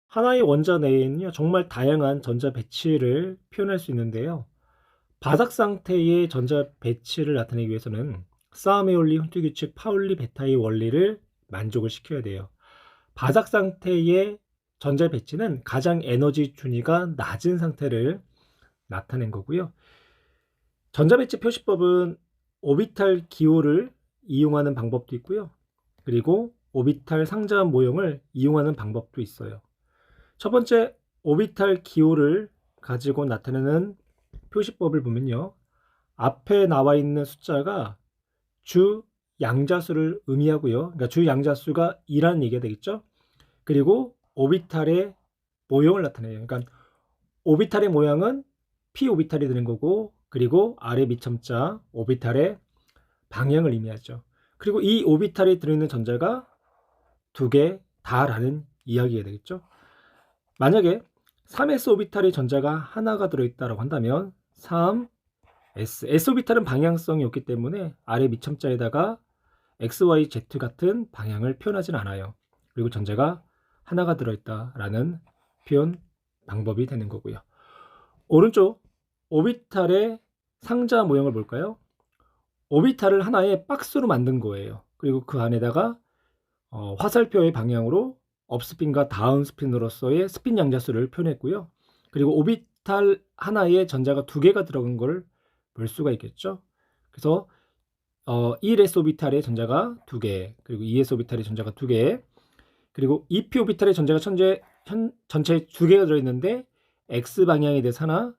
하나의 원자 내에는요, 정말 다양한 전자 배치를 표현할 수 있는데요. 바닥 상태의 전자 배치를 나타내기 위해서는 싸움의 원리, 훈트 규칙, 파울리 베타의 원리를 만족을 시켜야 돼요. 바닥 상태의 전자 배치는 가장 에너지 준위가 낮은 상태를 나타낸 거고요. 전자 배치 표시법은 오비탈 기호를 이용하는 방법도 있고요. 그리고 오비탈 상자 모형을 이용하는 방법도 있어요. 첫 번째, 오비탈 기호를 가지고 나타내는 표시법을 보면요. 앞에 나와 있는 숫자가 주 양자수를 의미하고요. 그러니까 주 양자수가 2라는 얘기가 되겠죠. 그리고 오비탈의 모형을 나타내요. 그러니까 오비탈의 모양은 p 오비탈이 되는 거고, 그리고 아래 미첨자 오비탈의 방향을 의미하죠. 그리고 이 오비탈이 들어있는 전자가 두 개다라는 이야기가 되겠죠. 만약에 3s 오비탈의 전자가 하나가 들어있다고 한다면 3s 오비탈은 방향성이 없기 때문에 아래 미첨자에다가 x, y, z 같은 방향을 표현하진 않아요. 그리고 전자가 하나가 들어있다라는 표현 방법이 되는 거고요. 오른쪽 오비탈의 상자 모형을 볼까요? 오비탈을 하나의 박스로 만든 거예요. 그리고 그 안에다가 화살표의 방향으로 업스핀과 다운스핀으로서의 스핀 양자수를 표현했고요. 그리고 오비탈 하나에 전자가 두 개가 들어간 걸 볼 수가 있겠죠. 그래서 1s 오비탈의 전자가 두 개, 그리고 2s 오비탈의 전자가 두 개, 그리고 2p 오비탈의 전자가 전체에 두 개가 들어있는데 x 방향에 대해서 하나,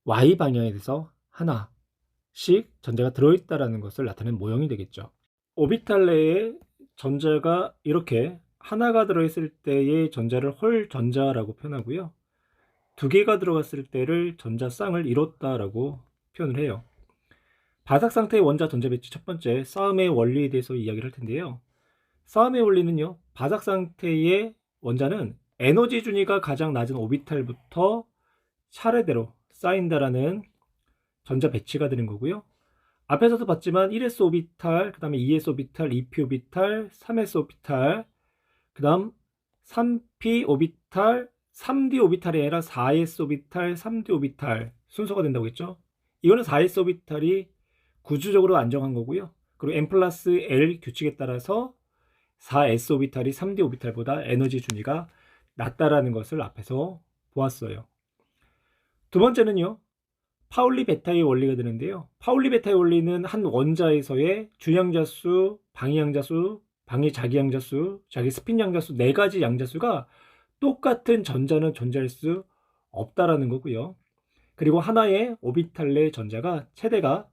y 방향에 대해서 하나씩 전자가 들어있다라는 것을 나타낸 모형이 되겠죠. 오비탈 내에 전자가 이렇게 하나가 들어있을 때의 전자를 홀 전자라고 표현하고요. 두 개가 들어갔을 때를 전자 쌍을 이뤘다라고 표현을 해요. 바닥 상태의 원자 전자 배치 첫 번째, 싸움의 원리에 대해서 이야기를 할 텐데요. 싸움의 원리는요, 바닥 상태의 원자는 에너지 준위가 가장 낮은 오비탈부터 차례대로 쌓인다라는 전자 배치가 되는 거고요. 앞에서도 봤지만 1s 오비탈, 그 다음에 2s 오비탈, 2p 오비탈, 3s 오비탈, 그 다음 3p 오비탈, 3d 오비탈이 아니라 4s 오비탈, 3d 오비탈 순서가 된다고 했죠. 이거는 4s 오비탈이 구조적으로 안정한 거고요. 그리고 n 플러스 l 규칙에 따라서 4s 오비탈이 3d 오비탈보다 에너지 준위가 낮다라는 것을 앞에서 보았어요. 두 번째는요, 파울리 베타의 원리가 되는데요. 파울리 베타의 원리는 한 원자에서의 주양자수, 방위양자수, 방위 자기양자수, 자기 스핀 양자수 네 가지 양자수가 똑같은 전자는 존재할 수 없다라는 거고요. 그리고 하나의 오비탈 내 전자가 최대가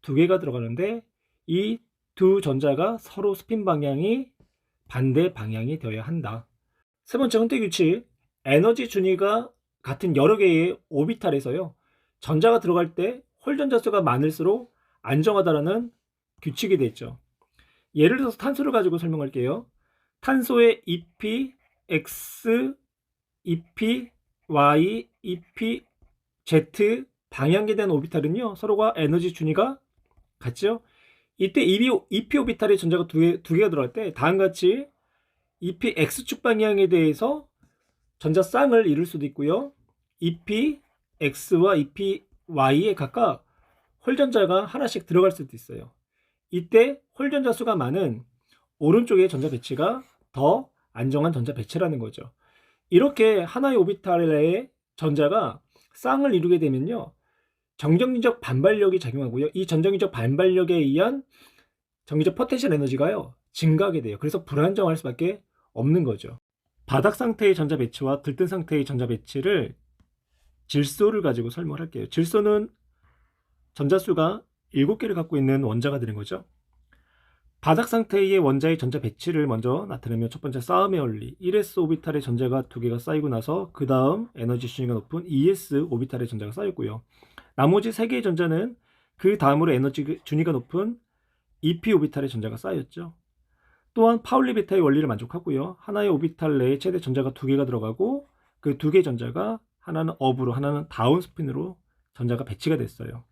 두 개가 들어가는데 이 두 전자가 서로 스핀 방향이 반대 방향이 되어야 한다. 세 번째 혼태 규칙, 에너지 준위가 같은 여러 개의 오비탈에서요, 전자가 들어갈 때 홀 전자수가 많을수록 안정하다라는 규칙이 되죠. 예를 들어서 탄소를 가지고 설명할게요. 탄소의 EP, X, EP, Y, EP, Z 방향에 대한 오비탈은요, 서로가 에너지 준위가 같죠. 이때 EP 오비탈의 전자가 두 개가 들어갈 때 다음과 같이 EP X축 방향에 대해서 전자 쌍을 이룰 수도 있고요. EP X와 EP Y에 각각 홀전자가 하나씩 들어갈 수도 있어요. 이때 홀전자 수가 많은 오른쪽의 전자 배치가 더 안정한 전자 배치라는 거죠. 이렇게 하나의 오비탈 내에 전자가 쌍을 이루게 되면요, 정정기적 반발력이 작용하고요. 이 정정기적 반발력에 의한 정기적 포텐셜 에너지가요, 증가하게 돼요. 그래서 불안정할 수밖에 없는 거죠. 바닥 상태의 전자 배치와 들뜬 상태의 전자 배치를 질소를 가지고 설명할게요. 질소는 전자수가 7개를 갖고 있는 원자가 되는 거죠. 바닥 상태의 원자의 전자 배치를 먼저 나타내면 첫 번째 싸움의 원리, 1s 오비탈의 전자가 두 개가 쌓이고 나서 그 다음 에너지 순위가 높은 2s 오비탈의 전자가 쌓였고요. 나머지 3개의 전자는 그 다음으로 에너지 준위가 높은 2p 오비탈의 전자가 쌓였죠. 또한 파울리 베타의 원리를 만족하고요. 하나의 오비탈 내에 최대 전자가 두 개가 들어가고 그 두 개의 전자가 하나는 업으로 하나는 다운스핀으로 전자가 배치가 됐어요.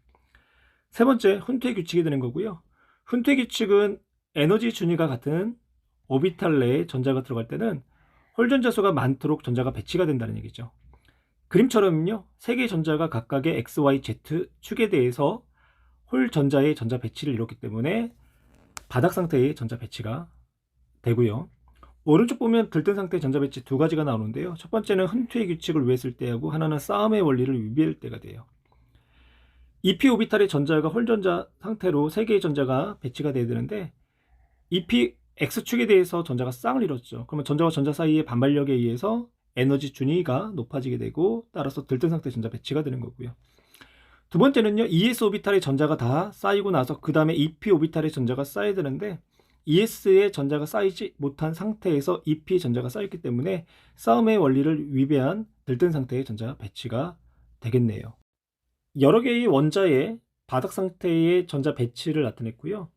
세 번째, 훈트의 규칙이 되는 거고요. 훈트의 규칙은 에너지 준위가 같은 오비탈 내에 전자가 들어갈 때는 홀전자 수가 많도록 전자가 배치가 된다는 얘기죠. 그림처럼요, 세 개의 전자가 각각의 X, Y, Z 축에 대해서 홀 전자의 전자 배치를 이뤘기 때문에 바닥 상태의 전자 배치가 되고요. 오른쪽 보면 들뜬 상태의 전자 배치 두 가지가 나오는데요. 첫 번째는 흔투의 규칙을 위했을 때하고 하나는 싸움의 원리를 위배할 때가 돼요. EP 오비탈의 전자가 홀전자 상태로 세 개의 전자가 배치가 돼야 되는데 EP X축에 대해서 전자가 쌍을 이뤘죠. 그러면 전자와 전자 사이의 반발력에 의해서 에너지 준위가 높아지게 되고 따라서 들뜬 상태의 전자 배치가 되는 거고요. 두 번째는요, ES 오비탈의 전자가 다 쌓이고 나서 그 다음에 EP 오비탈의 전자가 쌓여야 되는데 ES의 전자가 쌓이지 못한 상태에서 EP 전자가 쌓였기 때문에 싸움의 원리를 위배한 들뜬 상태의 전자 배치가 되겠네요. 여러 개의 원자의 바닥 상태의 전자 배치를 나타냈고요.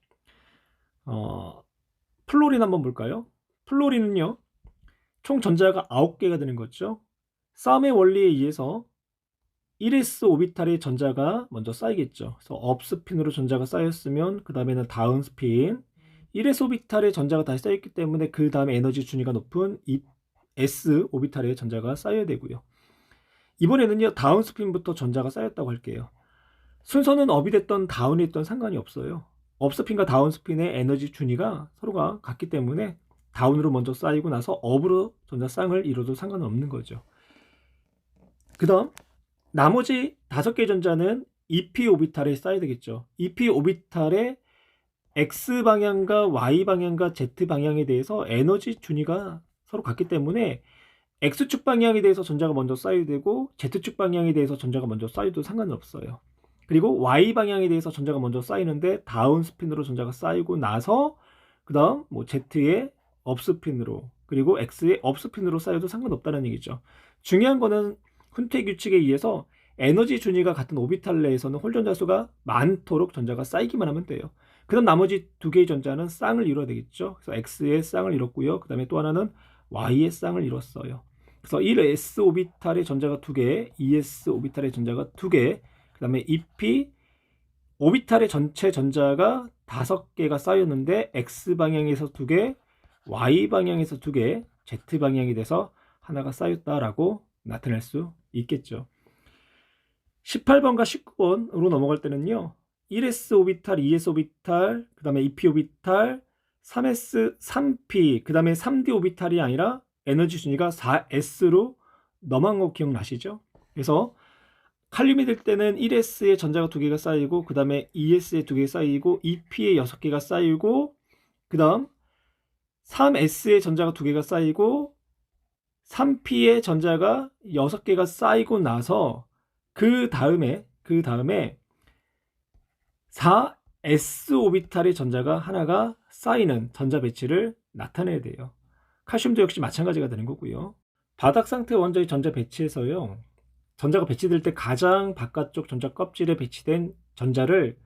플로린 한번 볼까요? 플로린은요, 총 전자가 9개가 되는 거죠. 싸움의 원리에 의해서 1s 오비탈의 전자가 먼저 쌓이겠죠. 그래서 업 스핀으로 전자가 쌓였으면 그 다음에는 다운 스핀, 1s 오비탈의 전자가 다시 쌓였기 때문에 그 다음에 에너지 준위가 높은 s 오비탈의 전자가 쌓여야 되고요. 이번에는요, 다운 스핀부터 전자가 쌓였다고 할게요. 순서는 업이 됐던 다운이 됐던 상관이 없어요. 업 스핀과 다운 스핀의 에너지 준위가 서로가 같기 때문에 다운으로 먼저 쌓이고 나서 업으로 전자 쌍을 이뤄도 상관은 없는 거죠. 그 다음 나머지 5개의 전자는 EP 오비탈에 쌓여야 되겠죠. EP 오비탈의 X 방향과 Y 방향과 Z 방향에 대해서 에너지 준위가 서로 같기 때문에 X축 방향에 대해서 전자가 먼저 쌓여야 되고 Z축 방향에 대해서 전자가 먼저 쌓여도 상관은 없어요. 그리고 Y 방향에 대해서 전자가 먼저 쌓이는데 다운 스핀으로 전자가 쌓이고 나서 그 다음 Z의 업스핀으로 그리고 X의 업스핀으로 쌓여도 상관없다는 얘기죠. 중요한 거는 훈트의 규칙에 의해서 에너지 준위가 같은 오비탈 내에서는 홀전자 수가 많도록 전자가 쌓이기만 하면 돼요. 그 다음 나머지 두 개의 전자는 쌍을 이뤄야 되겠죠. 그래서 X의 쌍을 이뤘고요. 그 다음에 또 하나는 Y의 쌍을 이뤘어요. 그래서 1s 오비탈의 전자가 2개, 2s 오비탈의 전자가 2개, 그 다음에 EP 오비탈의 전체 전자가 5개가 쌓였는데 X 방향에서 2개, Y 방향에서 2개, Z 방향이 돼서 하나가 쌓였다라고 나타낼 수 있겠죠. 18번과 19번으로 넘어갈 때는요, 1s 오비탈, 2s 오비탈, 그 다음에 2p 오비탈, 3s, 3p, 그 다음에 3d 오비탈이 아니라 에너지 순위가 4s로 넘어간 거 기억나시죠? 그래서 칼륨이 될 때는 1s의 전자가 2개가 쌓이고 그 다음에 2s에 2개 쌓이고 2p에 6개가 쌓이고 그 다음 3s의 전자가 2개가 쌓이고 3p의 전자가 6개가 쌓이고 나서 그 다음에 4s 오비탈의 전자가 하나가 쌓이는 전자 배치를 나타내야 돼요. 칼슘도 역시 마찬가지가 되는 거고요. 바닥 상태 원자의 전자 배치에서요, 전자가 배치될 때 가장 바깥쪽 전자 껍질에 배치된 전자를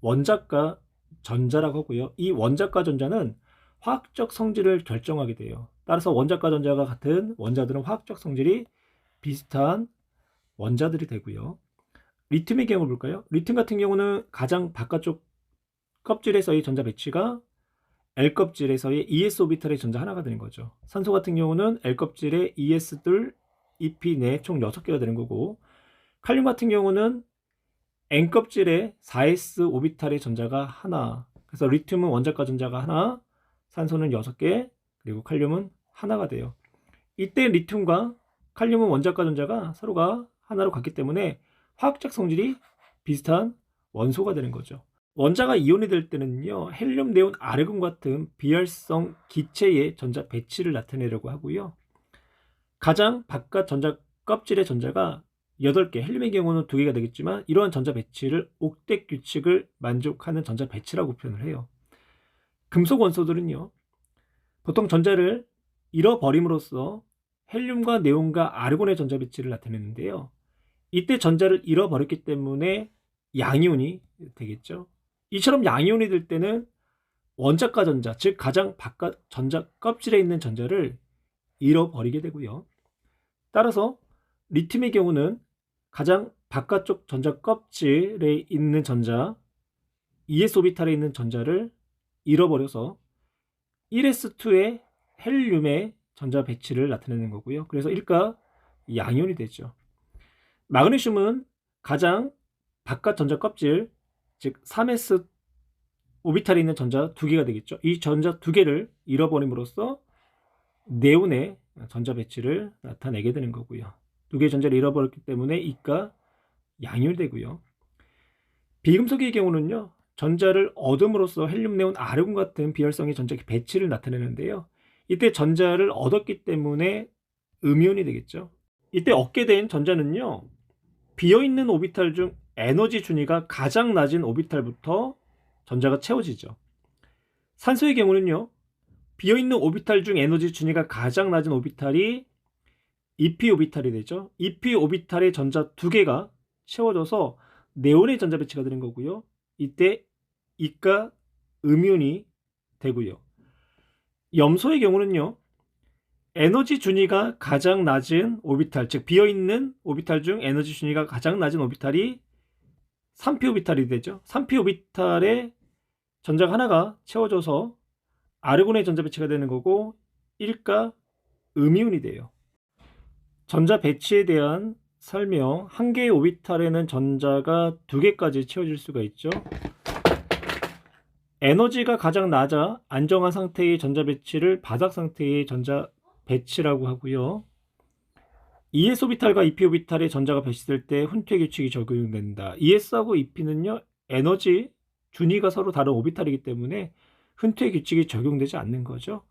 원자가 전자라고 하고요. 이 원자가 전자는 화학적 성질을 결정하게 돼요. 따라서 원자가 전자가 같은 원자들은 화학적 성질이 비슷한 원자들이 되고요. 리튬의 경우 볼까요? 리튬 같은 경우는 가장 바깥쪽 껍질에서의 전자 배치가 L껍질에서의 ES 오비탈의 전자 하나가 되는 거죠. 산소 같은 경우는 L껍질에 ES2, EP 내 총 6개가 되는 거고, 칼륨 같은 경우는 N껍질에 4S 오비탈의 전자가 하나, 그래서 리튬은 원자가 전자가 하나, 산소는 6개, 그리고 칼륨은 하나가 돼요. 이때 리튬과 칼륨은 원자가 전자가 서로가 하나로 같기 때문에 화학적 성질이 비슷한 원소가 되는 거죠. 원자가 이온이 될 때는요, 헬륨, 네온, 아르곤 같은 비활성 기체의 전자 배치를 나타내려고 하고요. 가장 바깥 전자 껍질의 전자가 8개, 헬륨의 경우는 2개가 되겠지만 이러한 전자 배치를 옥텟 규칙을 만족하는 전자 배치라고 표현을 해요. 금속 원소들은요, 보통 전자를 잃어버림으로써 헬륨과 네온과 아르곤의 전자 배치를 나타내는데요. 이때 전자를 잃어버렸기 때문에 양이온이 되겠죠. 이처럼 양이온이 될 때는 원자가 전자, 즉 가장 바깥 전자 껍질에 있는 전자를 잃어버리게 되고요. 따라서 리튬의 경우는 가장 바깥쪽 전자 껍질에 있는 전자, ES 오비탈에 있는 전자를 잃어버려서 1s2의 헬륨의 전자 배치를 나타내는 거고요. 그래서 1가 양이온이 되죠. 마그네슘은 가장 바깥 전자 껍질, 즉 3s 오비탈에 있는 전자 2개가 되겠죠. 이 전자 2개를 잃어버림으로써 네온의 전자 배치를 나타내게 되는 거고요. 2개의 전자를 잃어버렸기 때문에 2가 양이온이 되고요. 비금속의 경우는요, 전자를 얻음으로써 헬륨, 네온, 아르곤 같은 비활성의 전자 배치를 나타내는데요. 이때 전자를 얻었기 때문에 음이온이 되겠죠. 이때 얻게 된 전자는요, 비어있는 오비탈 중 에너지 준위가 가장 낮은 오비탈부터 전자가 채워지죠. 산소의 경우는요, 비어있는 오비탈 중 에너지 준위가 가장 낮은 오비탈이 EP 오비탈이 되죠. EP 오비탈의 전자 2개가 채워져서 네온의 전자 배치가 되는 거고요. 이때 이가 음이온이 되고요. 염소의 경우는요, 에너지 준위가 가장 낮은 오비탈, 즉 비어있는 오비탈 중 에너지 준위가 가장 낮은 오비탈이 3p 오비탈이 되죠. 3p 오비탈에 전자가 하나가 채워져서 아르곤의 전자 배치가 되는 거고 1가 음이온이 돼요. 전자 배치에 대한 설명, 한 개의 오비탈에는 전자가 2개까지 채워질 수가 있죠. 에너지가 가장 낮아 안정한 상태의 전자 배치를 바닥 상태의 전자 배치라고 하고요. ES 오비탈과 EP 오비탈에 전자가 배치될 때 훈투의 규칙이 적용된다. ES하고 EP는요, 에너지 준위가 서로 다른 오비탈이기 때문에 훈투의 규칙이 적용되지 않는 거죠.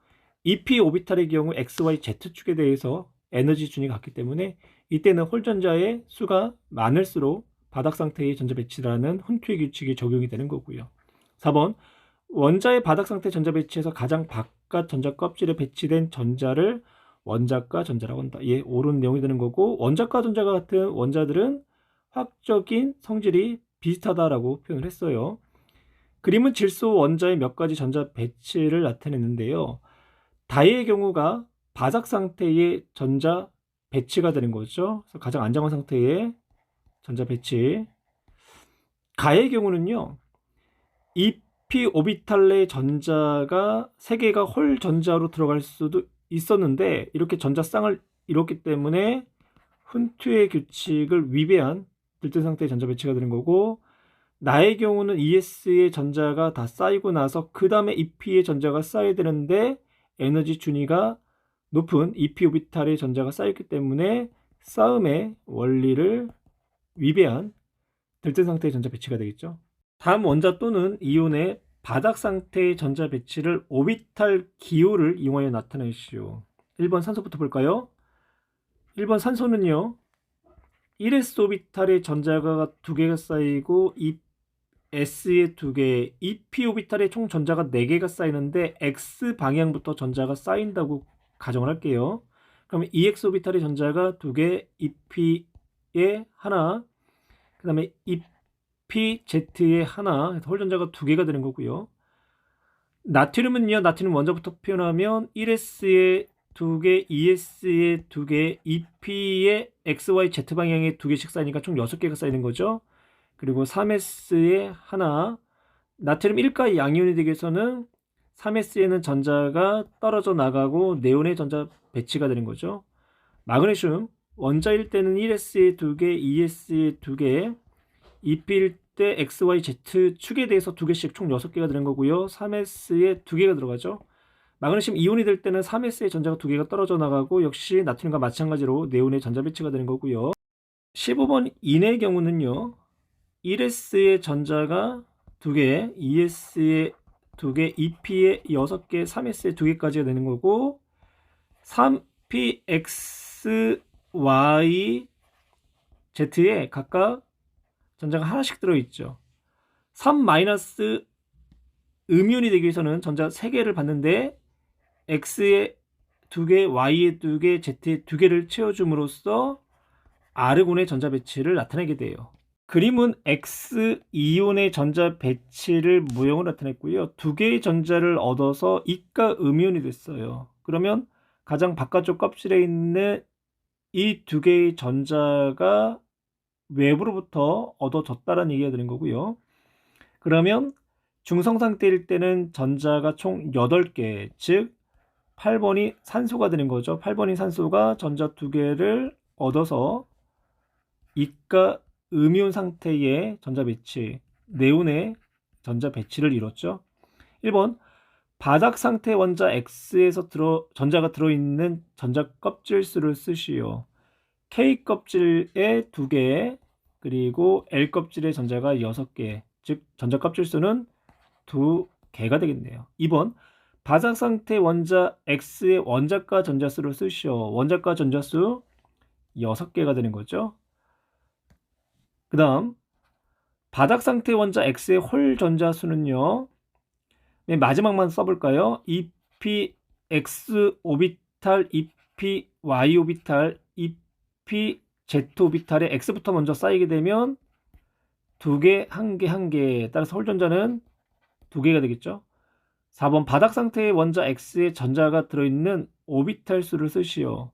EP 오비탈의 경우 XY Z축에 대해서 에너지 준위가 같기 때문에 이때는 홀 전자의 수가 많을수록 바닥 상태의 전자 배치라는 훈투의 규칙이 적용이 되는 거고요. 4번, 원자의 바닥 상태 전자 배치에서 가장 바깥 전자 껍질에 배치된 전자를 원자가 전자라고 한다. 예, 옳은 내용이 되는 거고, 원자가 전자가 같은 원자들은 화학적인 성질이 비슷하다라고 표현을 했어요. 그림은 질소 원자의 몇 가지 전자 배치를 나타내는데요. 다이의 경우가 바닥 상태의 전자 배치가 되는 거죠. 그래서 가장 안정한 상태의 전자 배치. 가의 경우는요, EP 오비탈 내 전자가 3개가 홀 전자로 들어갈 수도 있었는데 이렇게 전자쌍을 이뤘기 때문에 훈투의 규칙을 위배한 들뜬 상태의 전자 배치가 되는 거고, 나의 경우는 ES의 전자가 다 쌓이고 나서 그 다음에 EP의 전자가 쌓여야 되는데 에너지 준위가 높은 EP 오비탈의 전자가 쌓였기 때문에 싸움의 원리를 위배한 들뜬 상태의 전자 배치가 되겠죠. 다음 원자 또는 이온의 바닥 상태의 전자 배치를 오비탈 기호를 이용하여 나타내시오. 1번 산소부터 볼까요? 1번 산소는요, 1s 오비탈의 전자가 2개가 쌓이고 S에 2개, EP 오비탈에 총 전자가 4개가 쌓이는데 X 방향부터 전자가 쌓인다고 가정을 할게요. 그러면 EX 오비탈의 전자가 2개, EP에 하나, 그 다음에 EPZ에 하나, 홀 전자가 2개가 되는 거고요. 나트륨은요, 나트륨 원자부터 표현하면 1S에 2개, ES에 2개, EP에 XY Z 방향에 2개씩 쌓이니까 총 6개가 쌓이는 거죠. 그리고 3S에 하나, 나트륨 1가 양이온이 되기 위해서는 3S에는 전자가 떨어져 나가고 네온의 전자 배치가 되는 거죠. 마그네슘 원자일 때는 1S에 2개, 2S에 2개, EP일 때 XY Z 축에 대해서 2개씩 총 6개가 되는 거고요. 3S에 2개가 들어가죠. 마그네슘 이온이 될 때는 3S의 전자가 2개가 떨어져 나가고 역시 나트륨과 마찬가지로 네온의 전자 배치가 되는 거고요. 15번 인의 경우는요, 1S의 전자가 2개, 2S의 2개, 2P의 6개, 3S의 2개까지가 되는 거고, 3PXY Z에 각각 전자가 하나씩 들어있죠. 3- 음이온이 되기 위해서는 전자 3개를 받는데 X에 2개, Y에 2개, Z에 2개를 채워줌으로써 아르곤의 전자 배치를 나타내게 돼요. 그림은 X 이온의 전자 배치를 무형으로 나타냈고요. 2개의 전자를 얻어서 이가 음이온이 됐어요. 그러면 가장 바깥쪽 껍질에 있는 이 2개의 전자가 외부로부터 얻어졌다는 얘기가 되는 거고요. 그러면 중성 상태일 때는 전자가 총 8개, 즉 8번이 산소가 되는 거죠. 8번이 산소가 전자 2개를 얻어서 이가 음이온 상태의 전자 배치, 네온의 전자 배치를 이뤘죠. 1번 바닥 상태 원자 X에서 전자가 들어있는 전자 껍질수를 쓰시오. K 껍질에 2개, 그리고 L 껍질에 전자가 6개, 즉 전자 껍질수는 2개가 되겠네요. 2번 바닥 상태 원자 X의 원자가 전자수를 쓰시오. 원자가 전자수 6개가 되는 거죠. 그 다음 바닥 상태 원자 X의 홀 전자수는요, 맨 마지막만 써볼까요? EP X 오비탈, EP Y 오비탈, EP Z 오비탈에 X부터 먼저 쌓이게 되면 2개, 1개, 1개, 따라서 홀 전자는 2개가 되겠죠. 4번 바닥 상태의 원자 X에 전자가 들어있는 오비탈 수를 쓰시오.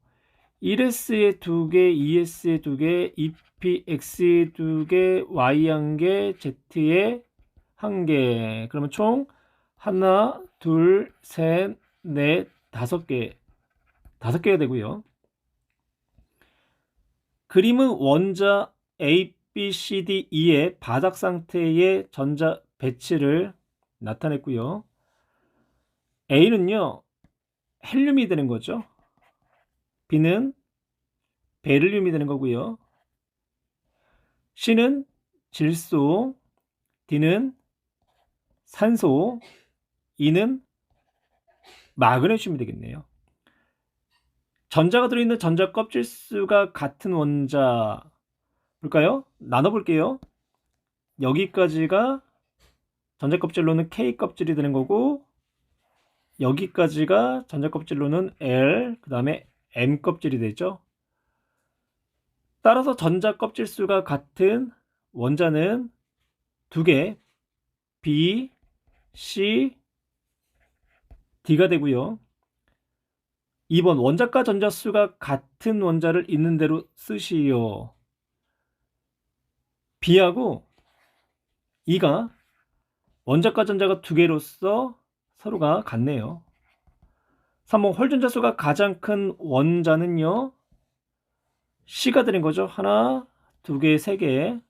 1s에 2개, 2s에 2개, EPX에 2개, Y 1개, Z에 1개. 그러면 총 하나, 둘, 셋, 넷, 5개. 5개가 되고요. 그림은 원자 A, B, C, D, E의 바닥 상태의 전자 배치를 나타냈고요. A는요, 헬륨이 되는 거죠. B는 베릴륨이 되는 거고요. C는 질소, D는 산소, E는 마그네슘이 되겠네요. 전자가 들어있는 전자 껍질 수가 같은 원자 볼까요? 나눠볼게요. 여기까지가 전자 껍질로는 K 껍질이 되는 거고, 여기까지가 전자 껍질로는 L, 그 다음에 M 껍질이 되죠. 따라서 전자 껍질 수가 같은 원자는 2개, B, C, D가 되고요. 2번 원자과 전자수가 같은 원자를 있는 대로 쓰시오. B하고 E가 원자과 전자가 2개로서 서로가 같네요. 3번 홀전자수가 가장 큰 원자는요, C가 되는 거죠. 하나, 2개, 3개.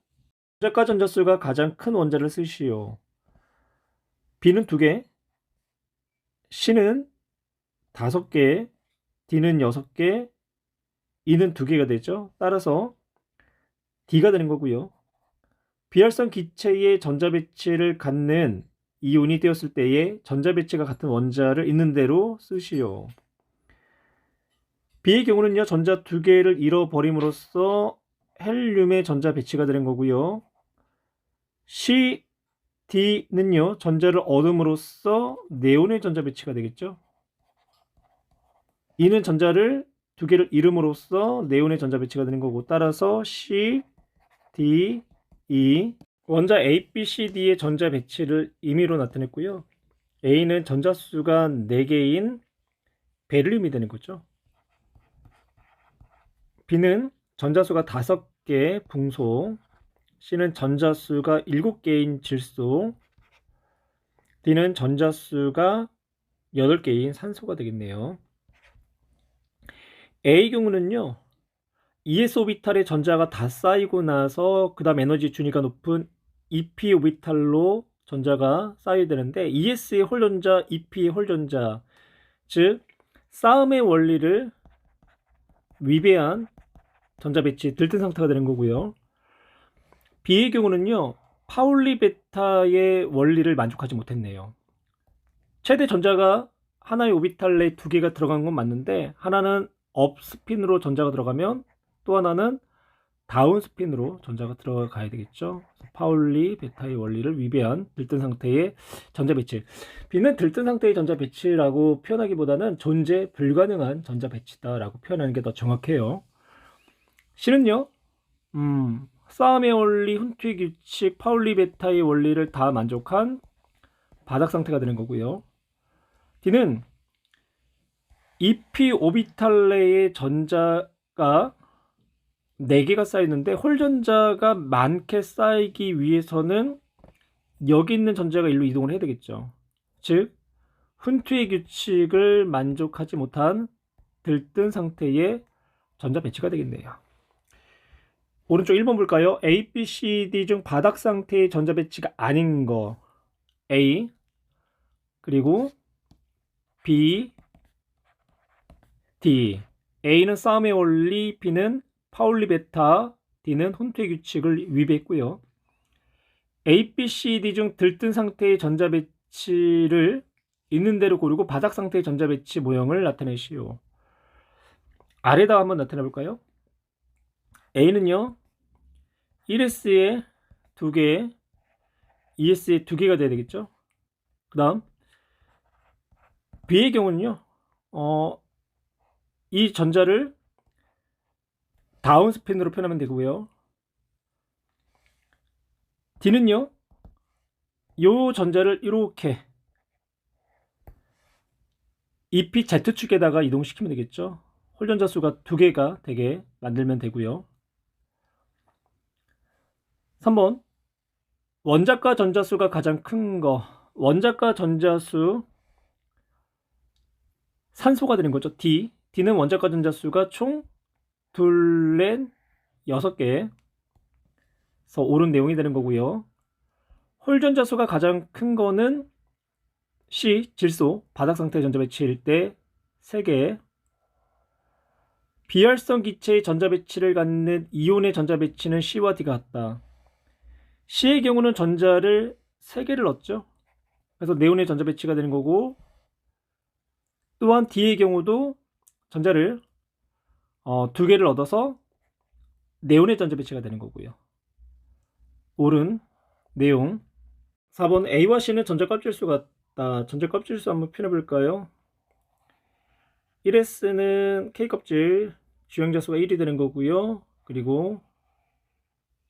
원자과 전자수가 가장 큰 원자를 쓰시오. B는 2개, C는 5개, D는 6개, E는 2개가 되죠. 따라서 D가 되는 거고요. 비활성 기체의 전자 배치를 갖는 이온이 되었을 때에 전자 배치가 같은 원자를 있는 대로 쓰시오. B의 경우는요, 전자 2개를 잃어버림으로써 헬륨의 전자 배치가 되는 거고요. C, D는요, 전자를 얻음으로써 네온의 전자 배치가 되겠죠. E는 전자를 2개를 잃음으로써 네온의 전자 배치가 되는 거고, 따라서 C, D, E. 원자 A, B, C, D의 전자 배치를 임의로 나타냈고요. A는 전자수가 4개인 베릴륨이 되는 거죠. B는 전자수가 5개 붕소, C는 전자수가 7개인 질소, D는 전자수가 8개인 산소가 되겠네요. A의 경우는요, ES 오비탈에 전자가 다 쌓이고 나서 그 다음 에너지 준위가 높은 EP 오비탈로 전자가 쌓여야 되는데, ES의 홀전자, EP의 홀전자, 즉 싸움의 원리를 위배한 전자 배치 들뜬 상태가 되는 거고요. B의 경우는요, 파울리 베타의 원리를 만족하지 못했네요. 최대 전자가 하나의 오비탈 내에 2개가 들어간 건 맞는데, 하나는 업 스핀으로 전자가 들어가면 또 하나는 다운 스핀으로 전자가 들어가야 되겠죠. 파울리 베타의 원리를 위배한 들뜬 상태의 전자 배치. B는 들뜬 상태의 전자 배치라고 표현하기보다는 존재 불가능한 전자 배치다라고 표현하는 게 더 정확해요. C는요, 싸움의 원리, 훈트의 규칙, 파울리 베타의 원리를 다 만족한 바닥 상태가 되는 거고요. D는 EP 오비탈 내의 전자가 4개가 쌓이는데, 홀전자가 많게 쌓이기 위해서는 여기 있는 전자가 일로 이동을 해야 되겠죠. 즉 훈투의 규칙을 만족하지 못한 들뜬 상태의 전자 배치가 되겠네요. 오른쪽 1번 볼까요? A, B, C, D 중 바닥 상태의 전자 배치가 아닌 거 A, 그리고 B, D. A는 싸움의 원리, B는 파울리 베타, D는 훈투의 규칙을 위배했고요. A, B, C, D 중 들뜬 상태의 전자 배치를 있는 대로 고르고 바닥 상태의 전자 배치 모형을 나타내시오. 아래다 한번 나타내 볼까요? A는요 1S에 2개, 2S에 2개가 돼야 되겠죠. 그 다음 B의 경우는요 이 전자를 다운스핀으로 표현하면 되고요. D는요 이 전자를 이렇게 EPZ축에다가 이동시키면 되겠죠. 홀전자 수가 2개가 되게 만들면 되고요. 3번 원자과 전자수가 가장 큰 거. 원자과 전자수 산소가 되는 거죠. D는 원자과 전자수가 총 2, 넷, 6개. 그래서 옳은 내용이 되는 거고요. 홀전자수가 가장 큰 거는 C, 질소, 바닥 상태 전자 배치일 때 3개. 비활성 기체의 전자 배치를 갖는 이온의 전자 배치는 C와 D가 같다. C의 경우는 전자를 3개를 넣었죠. 그래서 네온의 전자 배치가 되는 거고, 또한 D의 경우도 전자를 2개를 얻어서 네온의 전자 배치가 되는 거고요. 옳은 내용. 4번 A와 C는 전자 껍질수 같다. 전자 껍질수 한번 표현해 볼까요? 1S는 K껍질 주행자 수가 1이 되는 거고요. 그리고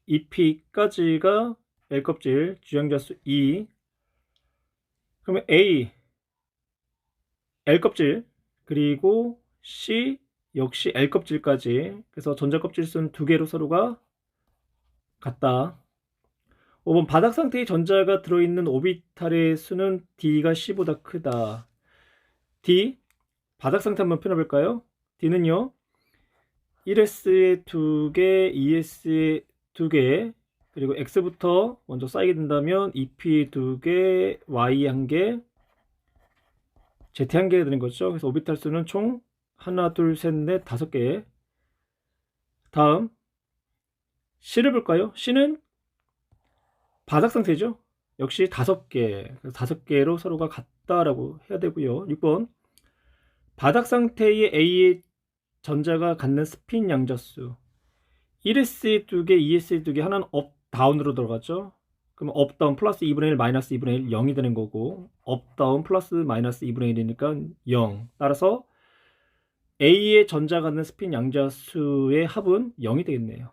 EP까지가 L껍질 주행자 수 2. 그러면 A L껍질 그리고 C 역시 L껍질까지. 그래서 전자 껍질 수는 2개로 서로가 같다. 5번 바닥 상태의 전자가 들어있는 오비탈의 수는 D가 C보다 크다. D 바닥 상태 한번 표현해볼까요? D는요 1S에 2개, 2S에 2개, 그리고 X부터 먼저 쌓이게 된다면 EP 2개, Y 1개, Z 1개가 되는 거죠. 그래서 오비탈 수는 총 하나, 둘, 셋, 넷, 5개. 다음 C를 볼까요? C는 바닥 상태죠. 역시 5개. 그래서 5개로 서로가 같다라고 해야 되고요. 6번 바닥 상태의 A의 전자가 갖는 스핀 양자수 1S에 2개, 2S에 2개, 하나는 업, 다운으로 들어가죠. 그럼 업, 다운, 플러스 2분의 1, 마이너스 2분의 1, 0이 되는 거고, 업, 다운, 플러스 마이너스 2분의 1이니까 0. 따라서 A의 전자 갖는 스핀 양자수의 합은 0이 되겠네요.